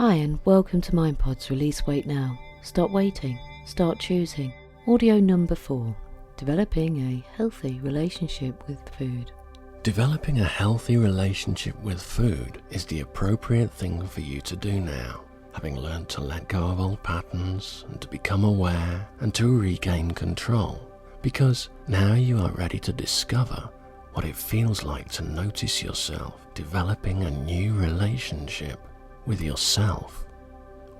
Hi and welcome to Mindpods. Release Wait Now. Stop waiting. Start choosing. Audio number 4. Developing a healthy relationship with food. Developing a healthy relationship with food is the appropriate thing for you to do now, having learned to let go of old patterns and to become aware and to regain control, because now you are ready to discover what it feels like to notice yourself developing a new relationship with yourself,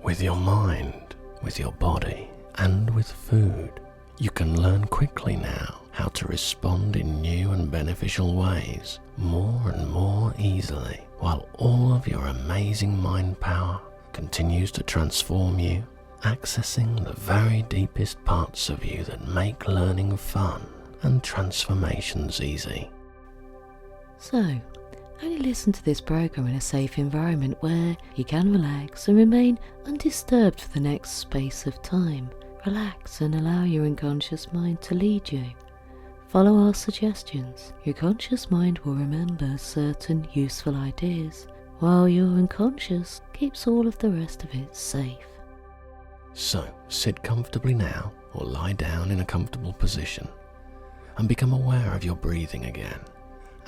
with your mind, with your body, and with food. You can learn quickly now how to respond in new and beneficial ways, more and more easily, while all of your amazing mind power continues to transform you, accessing the very deepest parts of you that make learning fun and transformations easy. So, only listen to this program in a safe environment where you can relax and remain undisturbed for the next space of time. Relax and allow your unconscious mind to lead you. Follow our suggestions. Your conscious mind will remember certain useful ideas, while your unconscious keeps all of the rest of it safe. So, sit comfortably now or lie down in a comfortable position and become aware of your breathing again.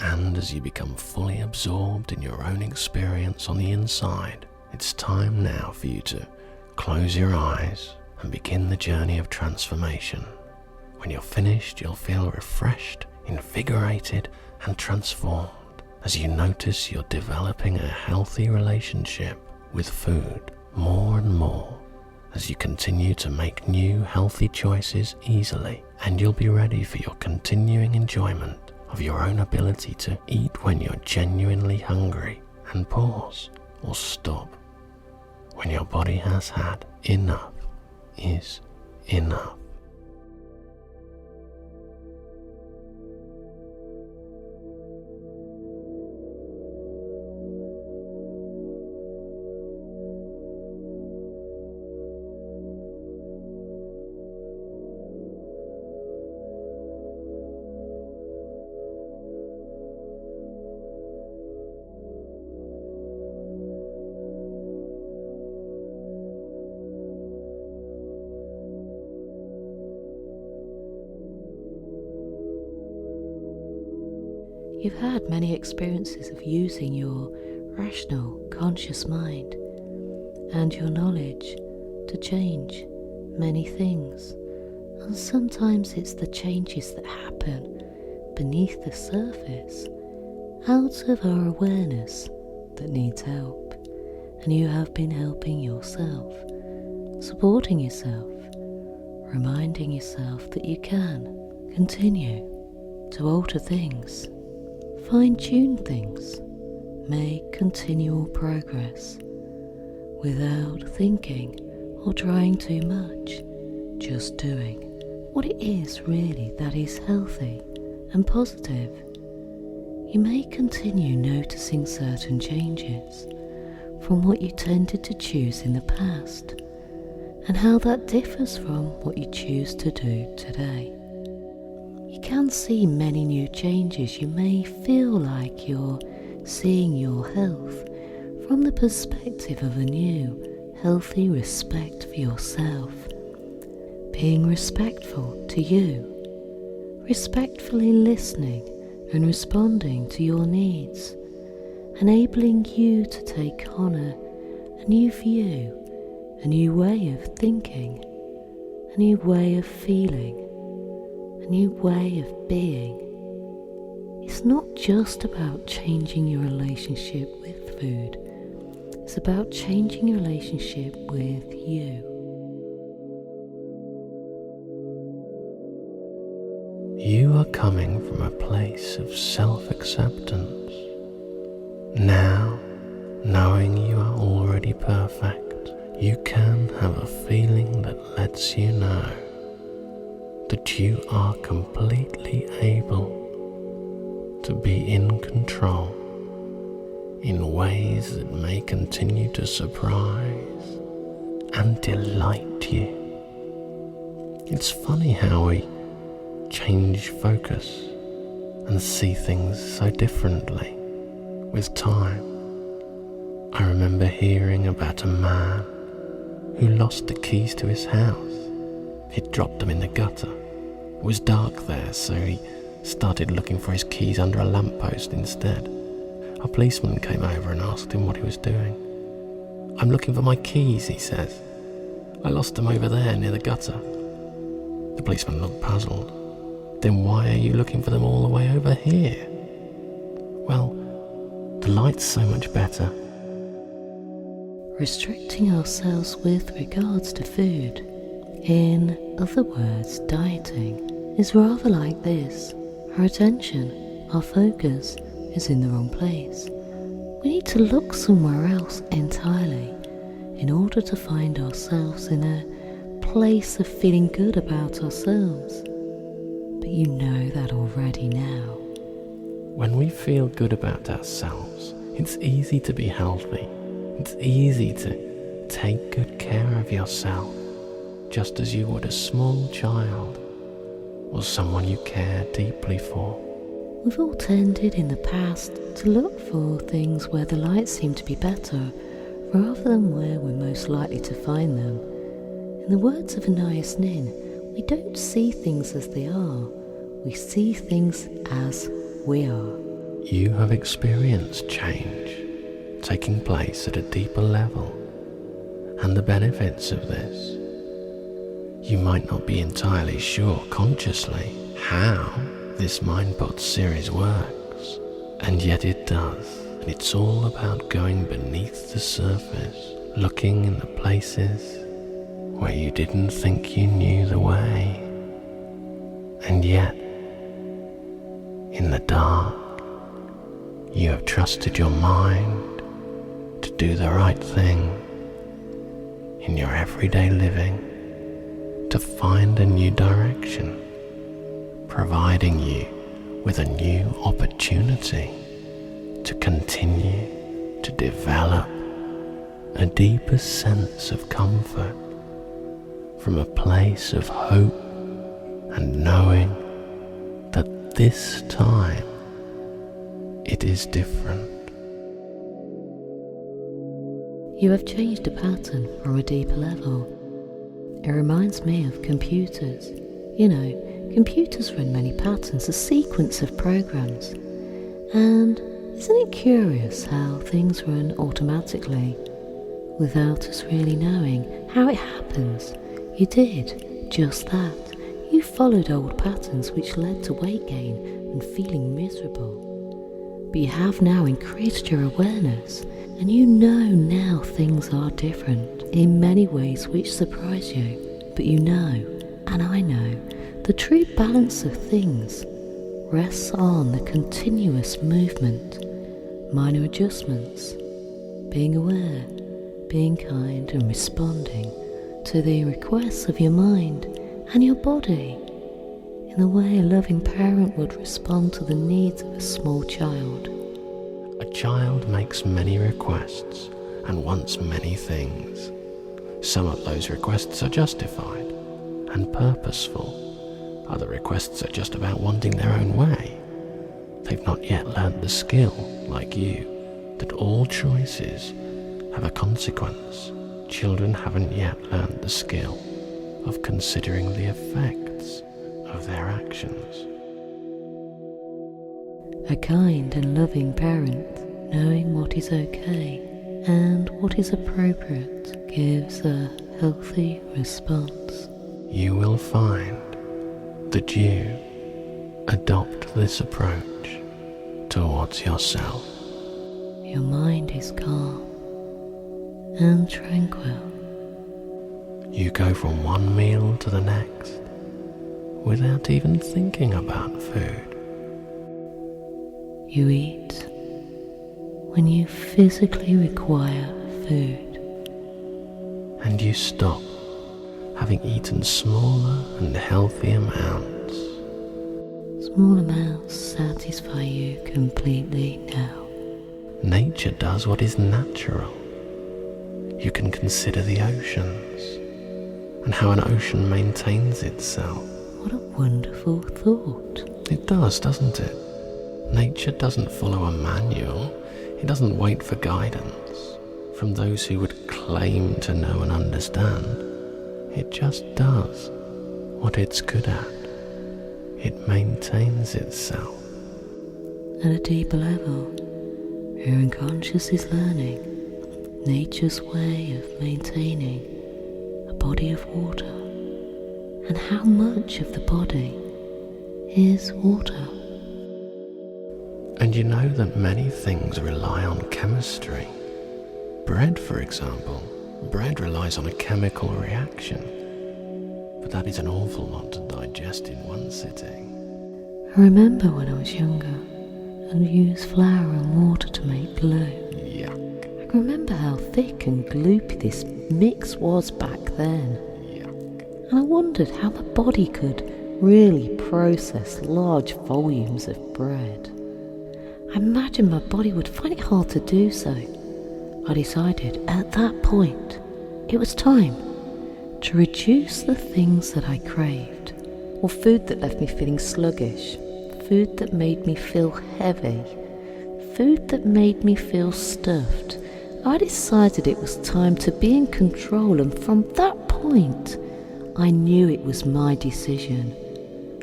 And as you become fully absorbed in your own experience on the inside, it's time now for you to close your eyes and begin the journey of transformation. When you're finished, you'll feel refreshed, invigorated, and transformed as you notice you're developing a healthy relationship with food more and more as you continue to make new healthy choices easily, and you'll be ready for your continuing enjoyment of your own ability to eat when you're genuinely hungry and pause or stop when your body has had enough is enough. You've had many experiences of using your rational, conscious mind and your knowledge to change many things. And sometimes it's the changes that happen beneath the surface, out of our awareness, that needs help. And you have been helping yourself, supporting yourself, reminding yourself that you can continue to alter things, fine-tune things, make continual progress without thinking or trying too much, just doing what it is really that is healthy and positive. You may continue noticing certain changes from what you tended to choose in the past and how that differs from what you choose to do today. You can see many new changes. You may feel like you're seeing your health from the perspective of a new, healthy respect for yourself. Being respectful to you, respectfully listening and responding to your needs, enabling you to take on a new view, a new way of thinking, a new way of feeling, a new way of being. It's not just about changing your relationship with food. It's about changing your relationship with you. You are coming from a place of self-acceptance. Now, knowing you are already perfect, you can have a feeling that lets you know that you are completely able to be in control in ways that may continue to surprise and delight you. It's funny how we change focus and see things so differently with time. I remember hearing about a man who lost the keys to his house. He'd dropped them in the gutter. It was dark there, so he started looking for his keys under a lamppost instead. A policeman came over and asked him what he was doing. "I'm looking for my keys," he says. "I lost them over there near the gutter." The policeman looked puzzled. "Then why are you looking for them all the way over here?" "Well, the light's so much better." Restricting ourselves with regards to food, in other words, dieting, is rather like this. Our attention, our focus, is in the wrong place. We need to look somewhere else entirely in order to find ourselves in a place of feeling good about ourselves. But you know that already now. When we feel good about ourselves, it's easy to be healthy. It's easy to take good care of yourself, just as you would a small child or someone you care deeply for. We've all tended in the past to look for things where the lights seem to be better, rather than where we're most likely to find them. In the words of Anais Nin, we don't see things as they are, we see things as we are. You have experienced change taking place at a deeper level, and the benefits of this. You might not be entirely sure consciously how this Mindpods series works, and yet it does, and it's all about going beneath the surface, looking in the places where you didn't think you knew the way, and yet, in the dark, you have trusted your mind to do the right thing in your everyday living, to find a new direction, providing you with a new opportunity to continue to develop a deeper sense of comfort from a place of hope and knowing that this time it is different. You have changed a pattern from a deeper level. It reminds me of computers. You know, computers run many patterns, a sequence of programs. And isn't it curious how things run automatically without us really knowing how it happens? You did just that. You followed old patterns which led to weight gain and feeling miserable. But you have now increased your awareness, and you know now things are different in many ways which surprise you. But you know, and I know, the true balance of things rests on the continuous movement, minor adjustments, being aware, being kind and responding to the requests of your mind and your body in the way a loving parent would respond to the needs of a small child. A child makes many requests and wants many things. Some of those requests are justified and purposeful. Other requests are just about wanting their own way. They've not yet learnt the skill, like you, that all choices have a consequence. Children haven't yet learnt the skill of considering the effects of their actions. A kind and loving parent, knowing what is okay and what is appropriate, gives a healthy response. You will find that you adopt this approach towards yourself. Your mind is calm and tranquil. You go from one meal to the next without even thinking about food. You eat when you physically require food. And you stop having eaten smaller and healthy amounts. Small amounts satisfy you completely now. Nature does what is natural. You can consider the oceans and how an ocean maintains itself. What a wonderful thought. It does, doesn't it? Nature doesn't follow a manual. It doesn't wait for guidance. from those who would claim to know and understand. It just does what it's good at. It maintains itself. At a deeper level, your unconscious is learning nature's way of maintaining a body of water, and how much of the body is water. And you know that many things rely on chemistry. Bread, for example. Bread relies on a chemical reaction, but that is an awful lot to digest in one sitting. I remember when I was younger and used flour and water to make glue. Yuck. I remember how thick and gloopy this mix was back then. Yuck. And I wondered how my body could really process large volumes of bread. I imagined my body would find it hard to do so. I decided at that point it was time to reduce the things that I craved, or food that left me feeling sluggish, food that made me feel heavy, food that made me feel stuffed. I decided it was time to be in control, and from that point I knew it was my decision,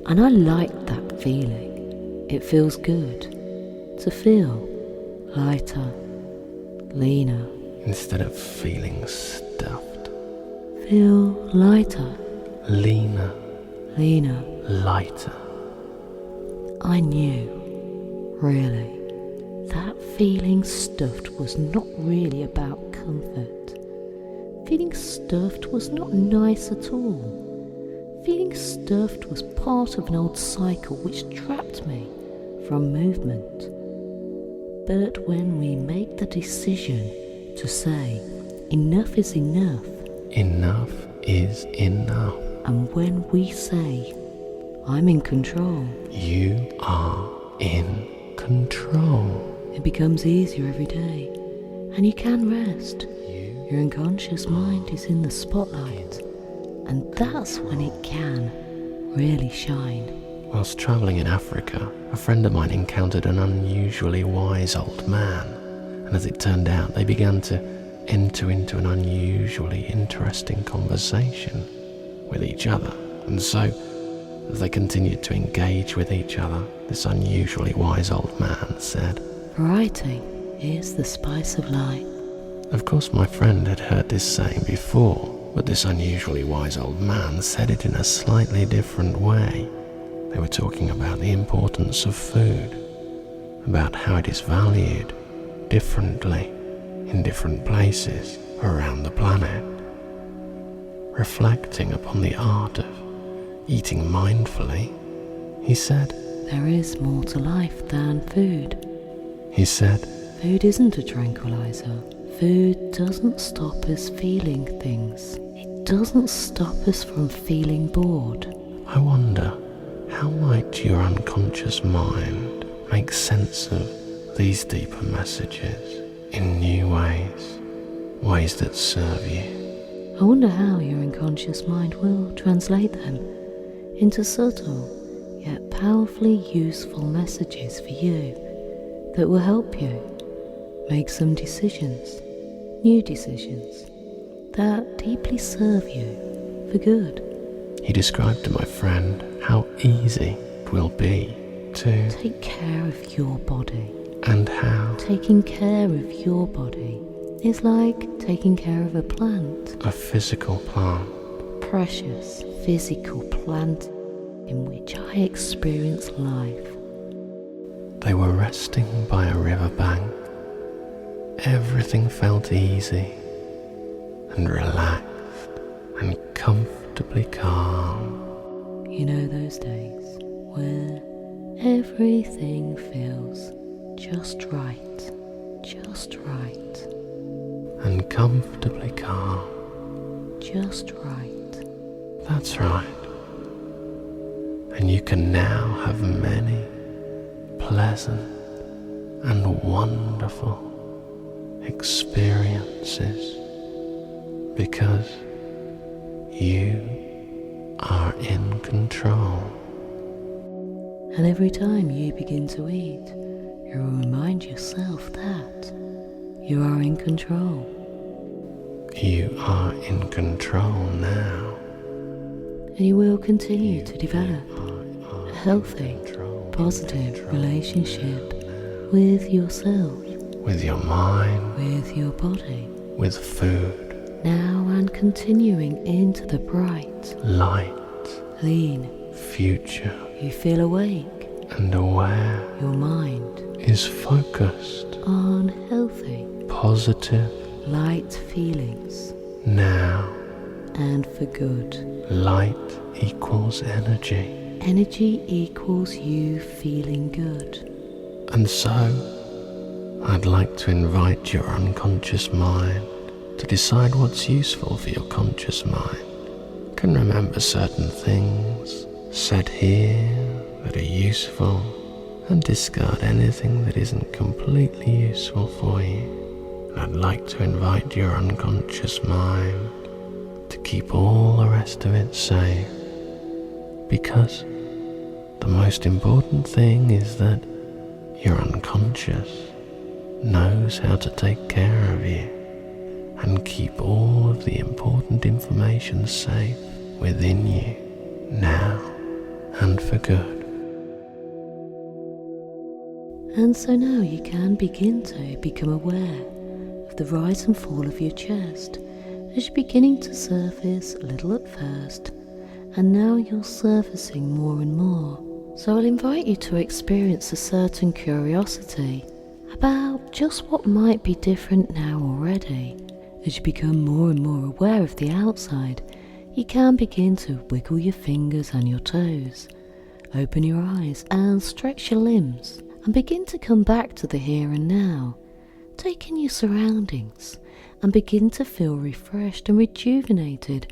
and I liked that feeling. It feels good to feel lighter, leaner. Instead of feeling stuffed. Feel lighter, Leaner. leaner. Lighter. I knew, really, that feeling stuffed was not really about comfort. Feeling stuffed was not nice at all. Feeling stuffed was part of an old cycle which trapped me from movement. But when we make the decision to say, enough is enough, Enough is enough. and when we say, I'm in control, You are in control. it becomes easier every day, and you can rest. You Your unconscious mind is in the spotlight, and that's when it can really shine. Whilst travelling in Africa, a friend of mine encountered an unusually wise old man, and as it turned out, they began to enter into an unusually interesting conversation with each other. And so, as they continued to engage with each other, this unusually wise old man said, Variety is the spice of life. Of course, my friend had heard this saying before, but this unusually wise old man said it in a slightly different way. They were talking about the importance of food, about how it is valued differently in different places around the planet, reflecting upon the art of eating mindfully. He said, There is more to life than food. He said, Food isn't a tranquilizer. Food doesn't stop us feeling things. It doesn't stop us from feeling bored. I wonder, how might your unconscious mind make sense of these deeper messages in new ways, ways that serve you? I wonder how your unconscious mind will translate them into subtle yet powerfully useful messages for you that will help you make some decisions, new decisions, that deeply serve you for good. He described to my friend how easy it will be to Take care of your body. and how Taking care of your body is like taking care of a plant, a physical plant, precious physical plant in which I experience life. they were resting by a riverbank. Everything felt easy and relaxed and comfortably calm. You know those days where everything feels just right, And comfortably calm. just right. That's right. And you can now have many pleasant and wonderful experiences because you are in control. And every time you begin to eat, you will remind yourself that you are in control. You are in control now. And you will continue to develop a healthy, positive relationship with yourself, With your mind, with your body, with food, now and continuing into the bright, light, clean future, you feel awake. and aware Your mind is focused, on healthy, positive, light feelings now. and for good. Light equals energy. Energy equals you feeling good. And so, I'd like to invite your unconscious mind to decide what's useful for your conscious mind. Can remember certain things said here that are useful and discard anything that isn't completely useful for you. And I'd like to invite your unconscious mind to keep all the rest of it safe, because the most important thing is that your unconscious knows how to take care of you and keep all of the important information safe within you, now and for good. And so now you can begin to become aware of the rise and fall of your chest as you're beginning to surface a little at first, and now you're surfacing more and more. So I'll invite you to experience a certain curiosity about just what might be different now already. As you become more and more aware of the outside, you can begin to wiggle your fingers and your toes, open your eyes and stretch your limbs, and begin to come back to the here and now, take in your surroundings and begin to feel refreshed and rejuvenated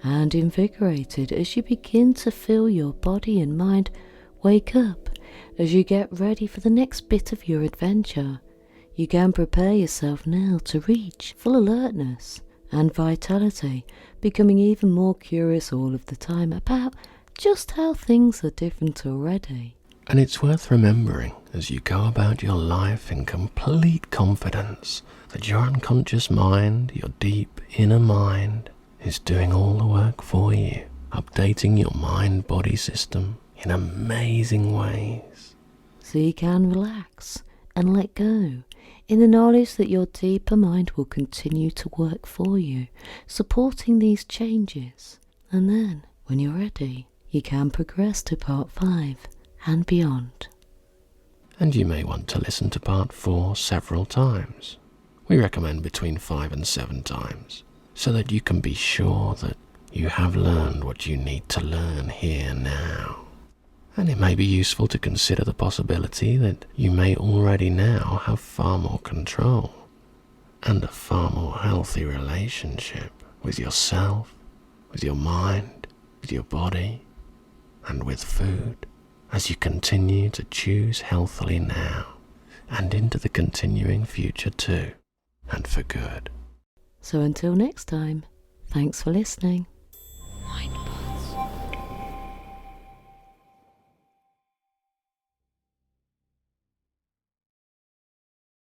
and invigorated as you begin to feel your body and mind wake up as you get ready for the next bit of your adventure. You can prepare yourself now to reach full alertness and vitality, becoming even more curious all of the time about just how things are different already. And it's worth remembering as you go about your life in complete confidence that your unconscious mind, your deep inner mind, is doing all the work for you, updating your mind-body system in amazing ways. So you can relax and let go in the knowledge that your deeper mind will continue to work for you, supporting these changes. And then, when you're ready, you can progress to part 5 and beyond. And you may want to listen to part 4 several times. We recommend between 5 and 7 times, so that you can be sure that you have learned what you need to learn here now. And it may be useful to consider the possibility that you may already now have far more control and a far more healthy relationship with yourself, with your mind, with your body, and with food, as you continue to choose healthily now and into the continuing future too, and for good. So until next time, thanks for listening.